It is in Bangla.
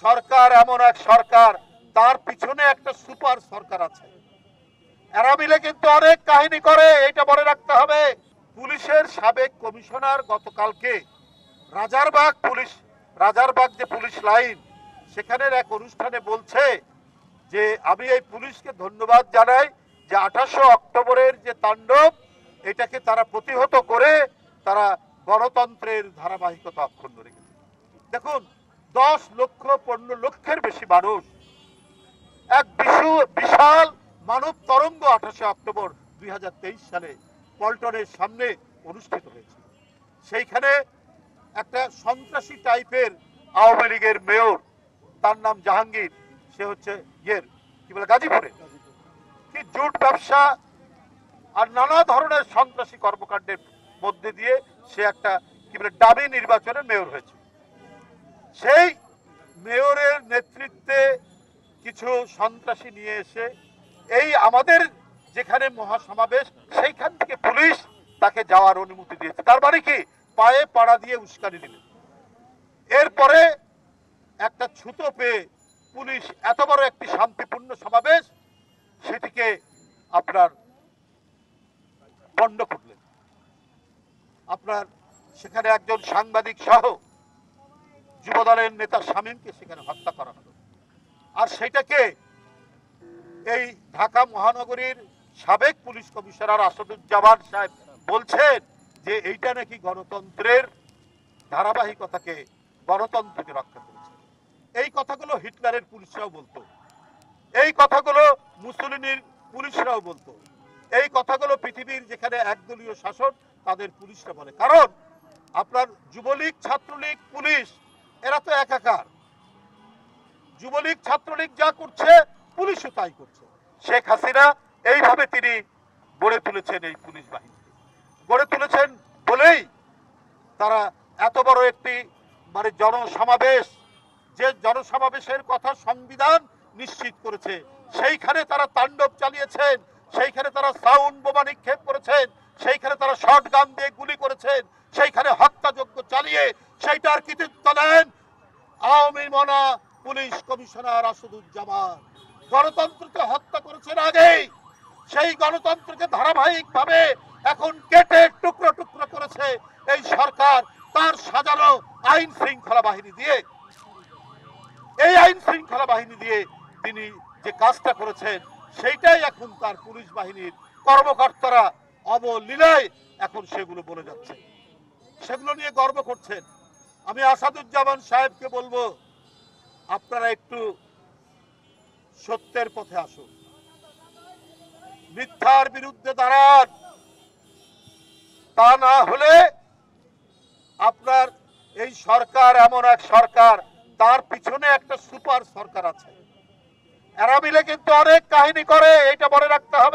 সরকার এমন এক সরকার, তার পিছনে একটা সুপার সরকার আছে। এরা মিলে কিন্তু অনেক কাহিনী করে, এটা মনে রাখতে হবে। পুলিশের সাবেক কমিশনার গতকালকে রাজারবাগ যে পুলিশ লাইন, সেখানের এক অনুষ্ঠানে বলছে যে আমি এই পুলিশকে ধন্যবাদ জানাই যে 28 অক্টোবরের যে তাণ্ডব, এটাকে তারা প্রতিহত করে তারা গণতন্ত্রের ধারাবাহিকতা অক্ষুণ্ণ রেখেছে। দেখুন, 10 লক্ষ 15 লক্ষের বেশি মানুষ, এক বিশাল মানব তরঙ্গ 28 অক্টোবর 2023 সালে পল্টনের সামনে অনুষ্ঠিত হয়েছে। সেইখানে একটা সন্ত্রাসী টাইপের আওয়ামী লীগের মেয়র, তার নাম জাহাঙ্গীর, সে হচ্ছে গাজীপুরে, কি জুট ব্যবসা আর নানা ধরনের সন্ত্রাসী কর্মকাণ্ডের মধ্যে দিয়ে সে একটা ডামি নির্বাচনের মেয়র হয়েছে। সেই মেয়রের নেতৃত্বে কিছু সন্ত্রাসী নিয়ে এসে এই আমাদের যেখানে মহাসমাবেশ, সেইখান থেকে পুলিশ তাকে যাওয়ার অনুমতি দিয়েছে। তার মানে কি, পায়ে পাড়া দিয়ে উস্কানি দিলেন। এরপরে একটা ছুতো পেয়ে পুলিশ এত বড় একটি শান্তিপূর্ণ সমাবেশ, সেটিকে আপনার বন্ধ করলেন। আপনার সেখানে একজন সাংবাদিক সহ যুবদলের নেতা শামীমকে সেখানে হত্যা করা হলো। আর সেটাকে এই ঢাকা মহানগরীর সাবেক পুলিশ কমিশনার আসাদুজ্জামান সাহেব বলছেন যে এইটা নাকি গণতন্ত্রের ধারাবাহিকতাকে, গণতন্ত্রকে রক্ষা করেছে। এই কথাগুলো হিটলারের পুলিশরাও বলতো, এই কথাগুলো মুসলিনীর পুলিশরাও বলতো, এই কথাগুলো পৃথিবীর যেখানে একদলীয় শাসন তাদের পুলিশরা বলে। কারণ আপনার যুবলীগ, ছাত্রলীগ, পুলিশ এরা তো একাকার। যুবলীগ ছাত্রলীগ যা করছে পুলিশও তাই করছে। শেখ হাসিনা এইভাবে তিনি গড়ে তুলেছেন এই পুলিশ বাহিনী, গড়ে তুলেছেন বলেই তারা এত বড় একটি জনসমাবেশ, যে জনসমাবেশের কথা সংবিধান নিশ্চিত করেছে, সেইখানে তারা তাণ্ডব চালিয়েছেন, সেইখানে তারা সাউন্ড বোমা নিক্ষেপ করেছেন, সেইখানে তারা শটগান দিয়ে গুলি করেছেন, সেইখানে হত্যাযজ্ঞ চালিয়ে সেইটার কৃতিত্ব দেন আওয়ামী মনা পুলিশ কমিশনার আসাদুজ্জামান। গণতন্ত্রকে হত্যা করেছেন আগেই, সেই গণতন্ত্রকে ধারাবাহিকভাবে এখন কেটে টুকরো টুকরো করেছে এই সরকার তার সাজানো আইন শৃঙ্খলা বাহিনী দিয়ে। এই আইন শৃঙ্খলা বাহিনী দিয়ে তিনি যে কাজটা করেছেন, সেইটাই এখন তার পুলিশ বাহিনীর কর্মকর্তারা অবলীলায় এখন সেগুলো বলে যাচ্ছে, সেগুলো নিয়ে গর্ব করছেন। আমি আসাদুজ্জামান সাহেবকে বলবো, আপনারা একটু সত্যের পথে আসুন, মিথ্যার বিরুদ্ধে দাঁড়ান। তা না হলে আপনার এই সরকার এমন এক সরকার, তার পিছনে একটা সুপার সরকার আছে। এরা মিলে কিন্তু অনেক কাহিনী করে, এটা মনে রাখতে হবে।